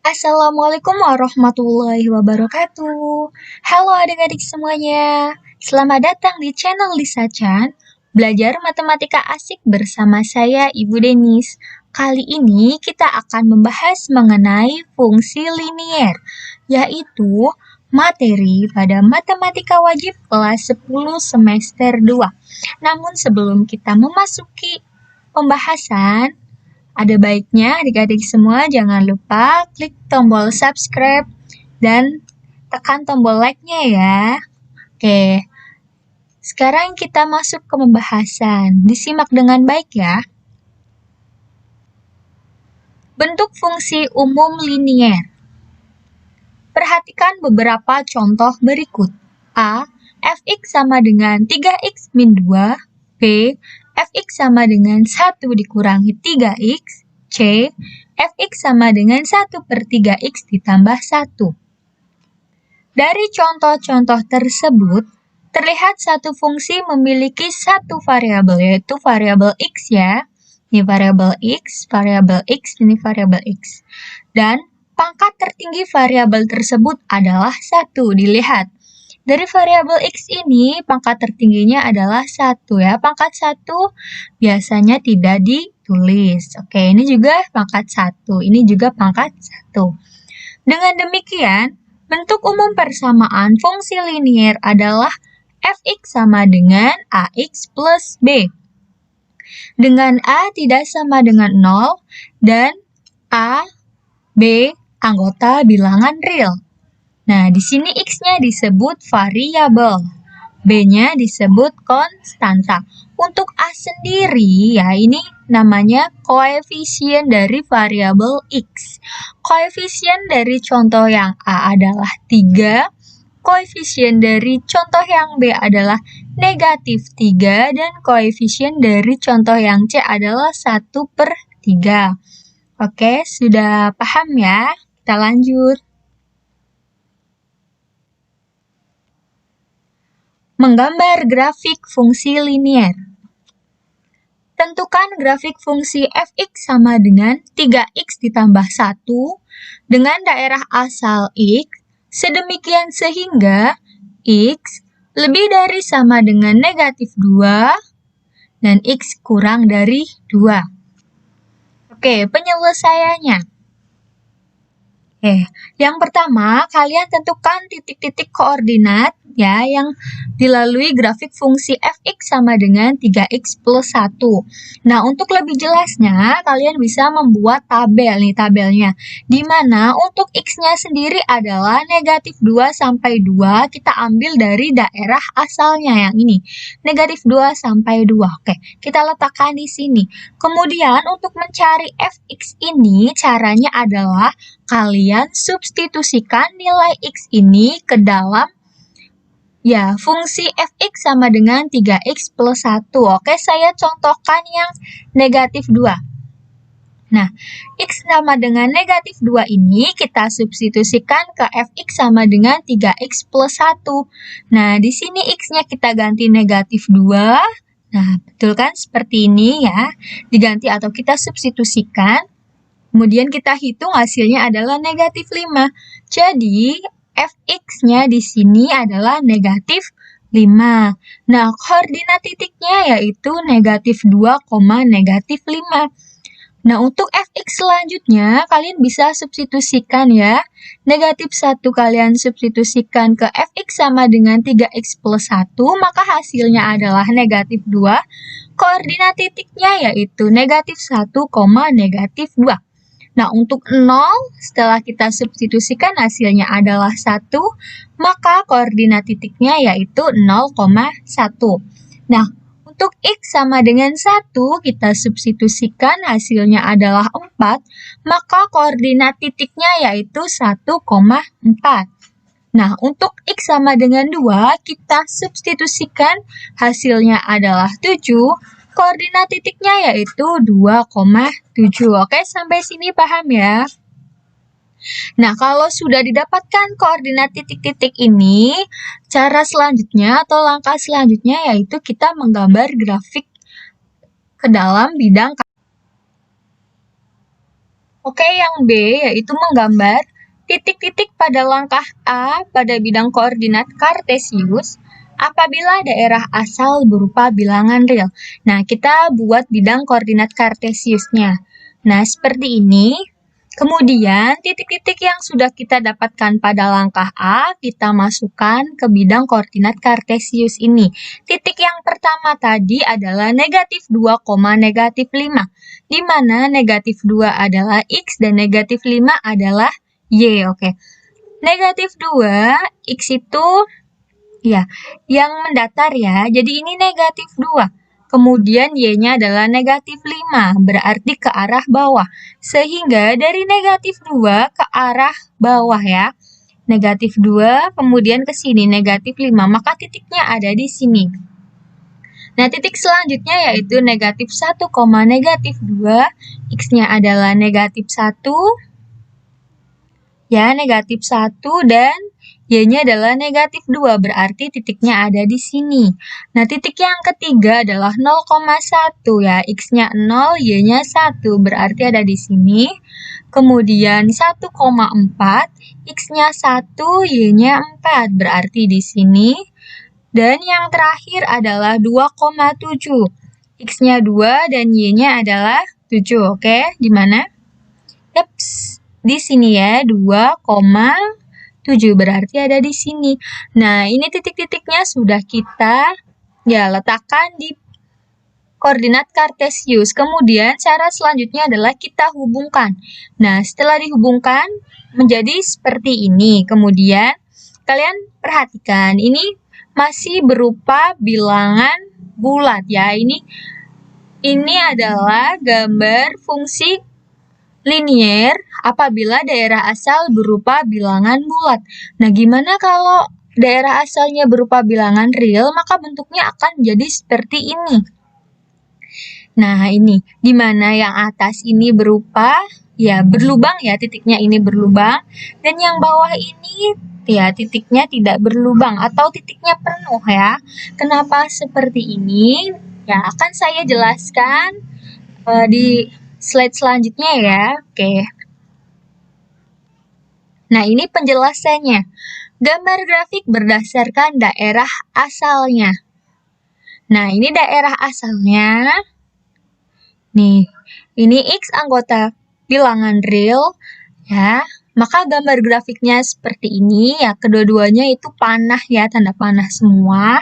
Assalamualaikum warahmatullahi wabarakatuh. Halo adik-adik semuanya. Selamat datang di channel Lisa Chan, belajar matematika asik bersama saya Ibu Denis. Kali ini kita akan membahas mengenai fungsi linier, yaitu materi pada matematika wajib kelas 10 semester 2. Namun sebelum kita memasuki pembahasan, ada baiknya adik-adik semua jangan lupa klik tombol subscribe dan tekan tombol like-nya ya. Oke, sekarang kita masuk ke pembahasan. Disimak dengan baik ya. Bentuk fungsi umum linier. Perhatikan beberapa contoh berikut. A. Fx sama dengan 3x min 2. B. Fx sama dengan 1 dikurangi 3x. C. Fx sama dengan 1 per 3x ditambah 1. Dari contoh-contoh tersebut, terlihat satu fungsi memiliki satu variabel, yaitu variabel x ya. Ini variabel x, ini variabel x. Dan pangkat tertinggi variabel tersebut adalah 1. Dilihat. Dari variabel x ini, pangkat tertingginya adalah 1 ya. Pangkat 1 biasanya tidak ditulis. Oke, ini juga pangkat 1. Ini juga pangkat 1. Dengan demikian, bentuk umum persamaan fungsi linier adalah fx sama dengan ax plus b. Dengan a tidak sama dengan 0 dan a, b anggota bilangan real. Nah, di sini x-nya disebut variabel, b-nya disebut konstanta. Untuk a sendiri, ya ini namanya koefisien dari variabel x. Koefisien dari contoh yang a adalah 3, koefisien dari contoh yang b adalah negatif 3, dan koefisien dari contoh yang c adalah 1 per 3. Oke, sudah paham ya? Kita lanjut. Menggambar grafik fungsi linier. Tentukan grafik fungsi fx sama dengan 3x ditambah 1 dengan daerah asal x, sedemikian sehingga x lebih dari sama dengan negatif 2 dan x kurang dari 2. Oke, penyelesaiannya. Yang pertama, kalian tentukan titik-titik koordinat ya yang dilalui grafik fungsi fx sama dengan 3x plus 1. Nah, untuk lebih jelasnya, kalian bisa membuat tabel nih tabelnya. Di mana untuk x-nya sendiri adalah negatif 2 sampai 2, kita ambil dari daerah asalnya yang ini. Negatif 2 sampai 2. Oke, kita letakkan di sini. Kemudian untuk mencari fx ini, caranya adalah kalian substitusikan nilai x ini ke dalam fungsi fx sama dengan 3x plus 1. Oke, saya contohkan yang negatif 2. Nah, x sama dengan negatif 2 ini kita substitusikan ke fx sama dengan 3x plus 1. Nah, di sini x-nya kita ganti negatif 2. Nah, betul kan? Seperti ini ya. Diganti atau kita substitusikan. Kemudian kita hitung hasilnya adalah negatif 5. Jadi, fx-nya di sini adalah negatif 5. Nah, koordinat titiknya yaitu negatif 2, negatif 5. Nah, untuk fx selanjutnya, kalian bisa substitusikan ya. Negatif 1 kalian substitusikan ke fx sama dengan 3x plus 1, maka hasilnya adalah negatif 2. Koordinat titiknya yaitu negatif 1, negatif 2. Nah, untuk 0, setelah kita substitusikan hasilnya adalah 1, maka koordinat titiknya yaitu 0,1. Nah, untuk x sama dengan 1, kita substitusikan hasilnya adalah 4, maka koordinat titiknya yaitu 1,4. Nah, untuk x sama dengan 2, kita substitusikan hasilnya adalah 7, koordinat titiknya yaitu 2,7. Oke, sampai sini paham ya? Nah, kalau sudah didapatkan koordinat titik-titik ini, cara selanjutnya atau langkah selanjutnya yaitu kita menggambar grafik ke dalam bidang. Oke, yang B yaitu menggambar titik-titik pada langkah A pada bidang koordinat kartesius apabila daerah asal berupa bilangan real. Nah, kita buat bidang koordinat kartesiusnya. Nah, seperti ini. Kemudian, titik-titik yang sudah kita dapatkan pada langkah A, kita masukkan ke bidang koordinat kartesius ini. Titik yang pertama tadi adalah negatif 2, negatif 5, di mana negatif 2 adalah X dan negatif 5 adalah Y. Oke. Negatif 2, X itu ya yang mendatar ya, jadi ini negatif 2. Kemudian Y-nya adalah negatif 5, berarti ke arah bawah. Sehingga dari negatif 2 ke arah bawah ya. Negatif 2, kemudian ke sini negatif 5, maka titiknya ada di sini. Nah, titik selanjutnya yaitu negatif 1, negatif 2, X-nya adalah negatif 1, ya negatif 1 dan Y-nya adalah negatif 2, berarti titiknya ada di sini. Nah, titik yang ketiga adalah 0,1 ya, X-nya 0, Y-nya 1, berarti ada di sini. Kemudian 1,4, X-nya 1, Y-nya 4, berarti di sini. Dan yang terakhir adalah 2,7, X-nya 2 dan Y-nya adalah 7, oke? Di mana? Yaps, di sini ya, 2,7 berarti ada di sini. Nah, ini titik-titiknya sudah kita letakkan di koordinat kartesius. Kemudian cara selanjutnya adalah kita hubungkan. Nah, setelah dihubungkan menjadi seperti ini. Kemudian kalian perhatikan, ini masih berupa bilangan bulat ya. Ini adalah gambar fungsi linier apabila daerah asal berupa bilangan bulat. Nah, gimana kalau daerah asalnya berupa bilangan real, maka bentuknya akan menjadi seperti ini. Nah, ini di mana yang atas ini berupa berlubang ya, titiknya ini berlubang, dan yang bawah ini ya titiknya tidak berlubang atau titiknya penuh ya. Kenapa seperti ini? Ya, akan saya jelaskan di slide selanjutnya ya. Oke. Nah, ini penjelasannya. Gambar grafik berdasarkan daerah asalnya. Nah, ini daerah asalnya. Nih, ini X anggota bilangan real ya. Maka gambar grafiknya seperti ini ya, kedua-duanya itu panah ya, tanda panah semua.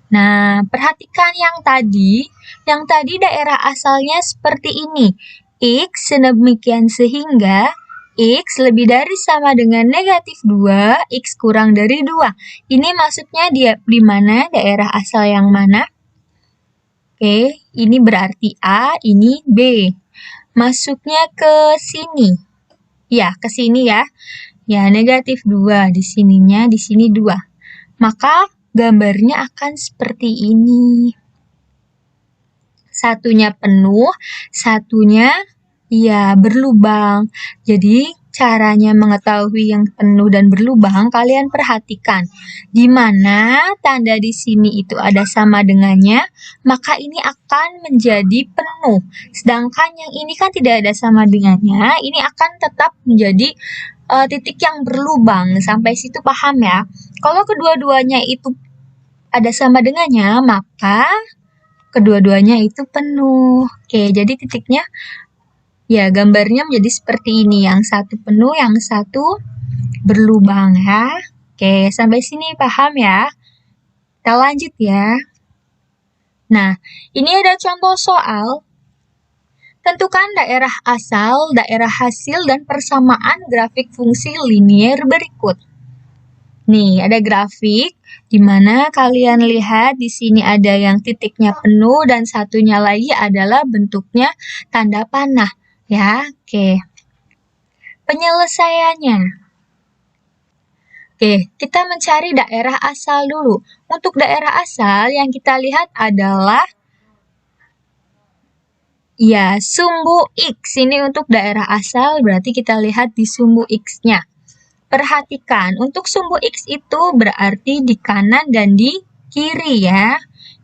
Nah, perhatikan yang tadi daerah asalnya seperti ini. X sedemikian sehingga X lebih dari sama dengan negatif 2, X kurang dari 2. Ini maksudnya di mana daerah asal yang mana? Oke, ini berarti A, ini B. Masuknya ke sini. Ya, ke sini ya. Ya, negatif 2 di sininya, di sini 2. Maka gambarnya akan seperti ini. Satunya penuh, satunya berlubang. Jadi, caranya mengetahui yang penuh dan berlubang, kalian perhatikan. Di mana tanda di sini itu ada sama dengannya, maka ini akan menjadi penuh. Sedangkan yang ini kan tidak ada sama dengannya, ini akan tetap menjadi titik yang berlubang. Sampai situ paham ya? Kalau kedua-duanya itu ada sama dengannya, maka kedua-duanya itu penuh. Oke, jadi titiknya gambarnya menjadi seperti ini. Yang satu penuh, yang satu berlubang ya. Oke, sampai sini paham ya? Kita lanjut ya. Nah, ini ada contoh soal. Tentukan daerah asal, daerah hasil, dan persamaan grafik fungsi linier berikut. Nih, ada grafik di mana kalian lihat di sini ada yang titiknya penuh dan satunya lagi adalah bentuknya tanda panah. Ya, oke. Penyelesaiannya. Oke, kita mencari daerah asal dulu. Untuk daerah asal yang kita lihat adalah sumbu X. Ini untuk daerah asal berarti kita lihat di sumbu X-nya. Perhatikan, untuk sumbu X itu berarti di kanan dan di kiri ya.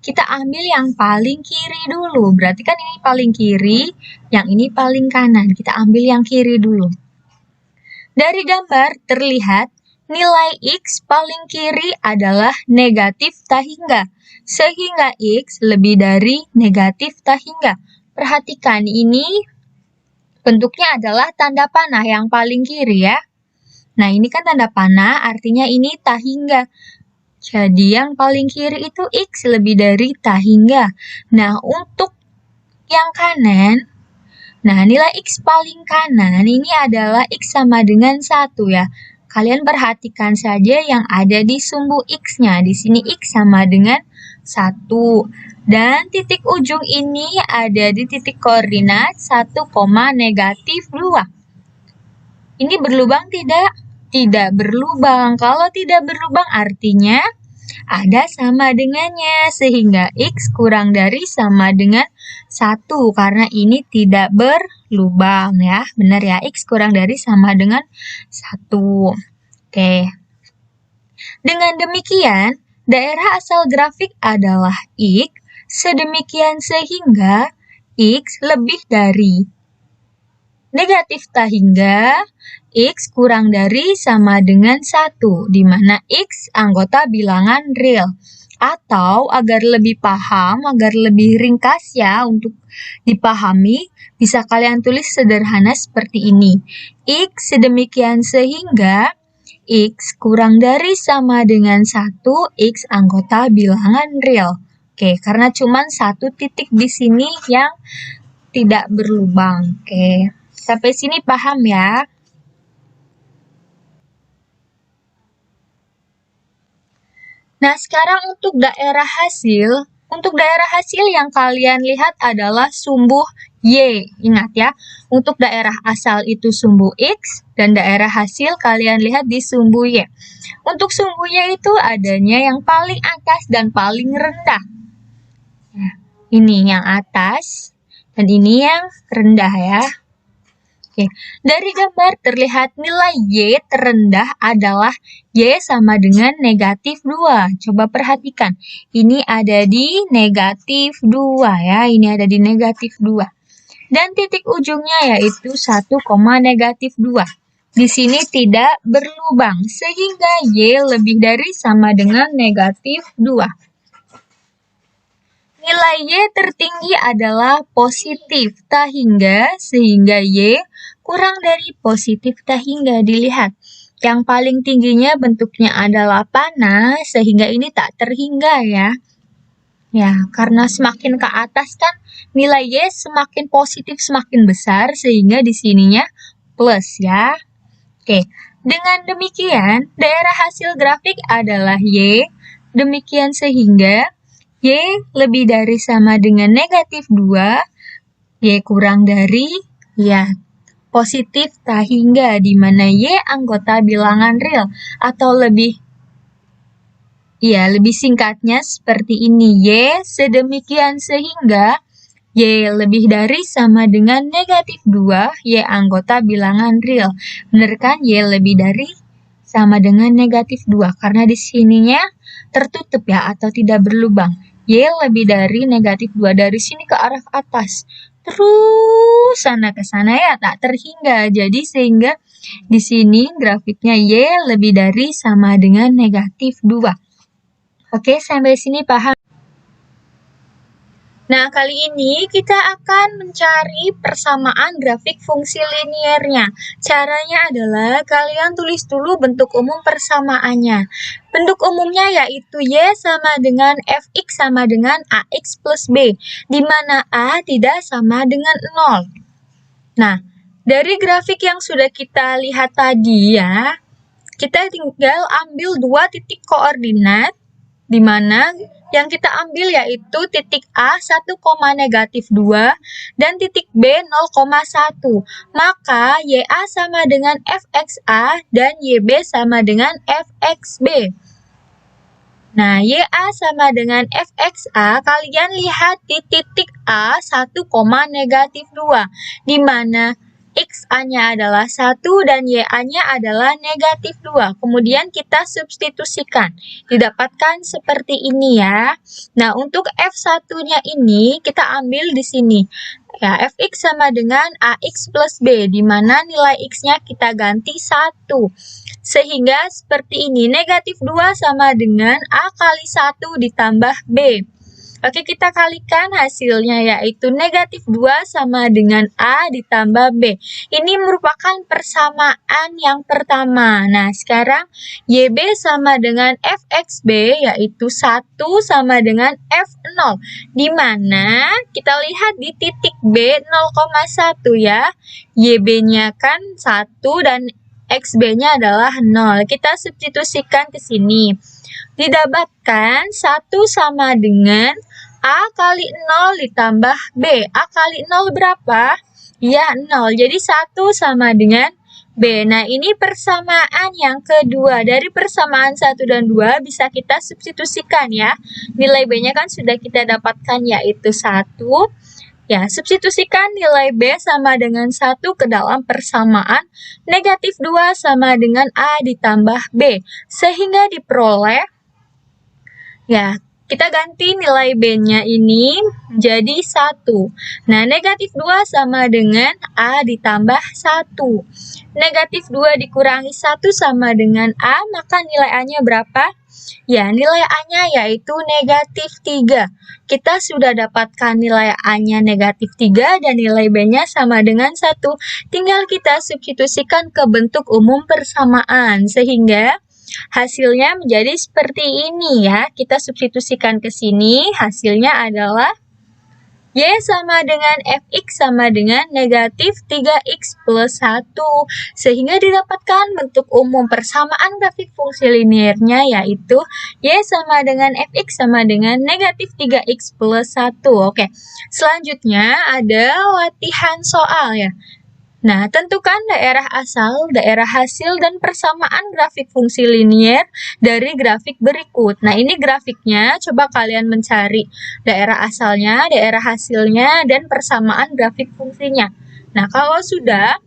kita ambil yang paling kiri dulu. Berarti kan ini paling kiri, yang ini paling kanan. Kita ambil yang kiri dulu. Dari gambar terlihat nilai X paling kiri adalah negatif tak hingga, sehingga X lebih dari negatif tak hingga. Perhatikan ini bentuknya adalah tanda panah yang paling kiri ya. Nah ini kan tanda panah artinya ini tak hingga. Jadi yang paling kiri itu X lebih dari tak hingga. Nah untuk yang kanan, nah nilai X paling kanan ini adalah X sama dengan 1 ya. Kalian perhatikan saja yang ada di sumbu X-nya. Di sini X sama dengan 1. Dan titik ujung ini ada di titik koordinat 1, negatif 2. Ini berlubang tidak? Tidak berlubang. Kalau tidak berlubang artinya ada sama dengannya. Sehingga X kurang dari sama dengan 1. Karena ini tidak berlubang ya. Benar ya, X kurang dari sama dengan 1. Oke. Dengan demikian, daerah asal grafik adalah X, sedemikian sehingga X lebih dari negatif tak hingga, X kurang dari sama dengan 1, di mana X anggota bilangan real. Atau agar lebih paham, agar lebih ringkas ya untuk dipahami, bisa kalian tulis sederhana seperti ini. X sedemikian sehingga X kurang dari sama dengan 1, X anggota bilangan real. Oke, karena cuma satu titik di sini yang tidak berlubang. Oke. Sampai sini paham ya? Nah, sekarang untuk daerah hasil. Untuk daerah hasil yang kalian lihat adalah sumbu Y. Ingat ya, untuk daerah asal itu sumbu X, dan daerah hasil kalian lihat di sumbu Y. Untuk sumbu Y itu adanya yang paling atas dan paling rendah. Nah, ini yang atas, dan ini yang rendah ya. Oke, dari gambar terlihat nilai Y terendah adalah Y sama dengan negatif 2. Coba perhatikan, ini ada di negatif 2 ya, ini ada di negatif 2. Dan titik ujungnya yaitu 1, negatif 2. Di sini tidak berlubang, sehingga Y lebih dari sama dengan negatif 2. Nilai Y tertinggi adalah positif tak hingga, sehingga Y kurang dari positif tak hingga. Dilihat, yang paling tingginya bentuknya adalah panah, sehingga ini tak terhingga ya. Ya, karena semakin ke atas kan nilai Y semakin positif semakin besar, sehingga di sininya plus ya. Oke, dengan demikian daerah hasil grafik adalah Y, demikian sehingga Y lebih dari sama dengan negatif 2, Y kurang dari ya positif tak hingga, di mana Y anggota bilangan real, atau lebih singkatnya seperti ini, Y sedemikian sehingga Y lebih dari sama dengan negatif 2, Y anggota bilangan real. Benar kan? Y lebih dari sama dengan negatif 2, karena di sininya tertutup ya, atau tidak berlubang. Y lebih dari negatif 2, dari sini ke arah atas. Terus sana ke sana ya, tak terhingga. Jadi sehingga di sini grafiknya Y lebih dari sama dengan negatif 2. Oke, sampai sini paham? Nah, kali ini kita akan mencari persamaan grafik fungsi liniernya. Caranya adalah kalian tulis dulu bentuk umum persamaannya. Bentuk umumnya yaitu Y sama dengan Fx sama dengan Ax plus B, di mana A tidak sama dengan 0. Nah, dari grafik yang sudah kita lihat tadi ya, kita tinggal ambil dua titik koordinat, di mana yang kita ambil yaitu titik A 1, negatif 2 dan titik B 0,1. Maka YA sama dengan FXA dan YB sama dengan FXB. Nah, YA sama dengan FXA, kalian lihat di titik A 1, negatif 2, di mana X A-nya adalah 1 dan Y A-nya adalah negatif 2. Kemudian kita substitusikan. Didapatkan seperti ini ya. Nah, untuk F1-nya ini kita ambil di sini. Ya, Fx sama dengan Ax plus B, di mana nilai X-nya kita ganti 1. Sehingga seperti ini, negatif 2 sama dengan A kali 1 ditambah B. Oke, kita kalikan hasilnya, yaitu negatif 2 sama dengan A ditambah B. Ini merupakan persamaan yang pertama. Nah, sekarang YB sama dengan FXB, yaitu 1 sama dengan F0. Di mana kita lihat di titik B 0,1 ya. YB-nya kan 1 dan XB-nya adalah 0. Kita substitusikan ke sini. Didapatkan 1 sama dengan A kali 0 ditambah B. A kali 0 berapa? Ya, 0. Jadi 1 sama dengan B. Nah, ini persamaan yang kedua. Dari persamaan 1 dan 2 bisa kita substitusikan ya. Nilai B-nya kan sudah kita dapatkan, yaitu 1. Ya, substitusikan nilai B sama dengan 1 ke dalam persamaan negatif 2 sama dengan A ditambah B. Sehingga diperoleh, ya, kita ganti nilai B-nya ini jadi 1. Nah, negatif 2 sama dengan A ditambah 1. Negatif 2 dikurangi 1 sama dengan A, maka nilai A-nya berapa? Ya, nilai A-nya yaitu negatif 3. Kita sudah dapatkan nilai A-nya negatif 3 dan nilai B-nya sama dengan 1. Tinggal kita substitusikan ke bentuk umum persamaan, sehingga hasilnya menjadi seperti ini ya. Kita substitusikan ke sini, hasilnya adalah Y sama dengan Fx sama dengan negatif 3x plus 1. Sehingga didapatkan bentuk umum persamaan grafik fungsi linearnya, yaitu Y sama dengan Fx sama dengan negatif 3x plus 1. Oke, selanjutnya ada latihan soal ya. Nah, tentukan daerah asal, daerah hasil, dan persamaan grafik fungsi linear dari grafik berikut. Nah, ini grafiknya, coba kalian mencari daerah asalnya, daerah hasilnya, dan persamaan grafik fungsinya. Nah, kalau sudah,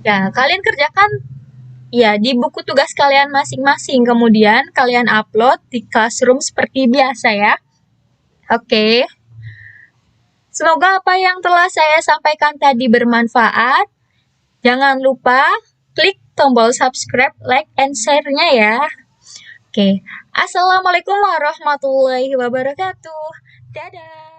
ya kalian kerjakan ya di buku tugas kalian masing-masing. Kemudian kalian upload di Classroom seperti biasa ya. Oke. Semoga apa yang telah saya sampaikan tadi bermanfaat. Jangan lupa klik tombol subscribe, like, and share-nya ya. Oke, Assalamualaikum warahmatullahi wabarakatuh. Dadah.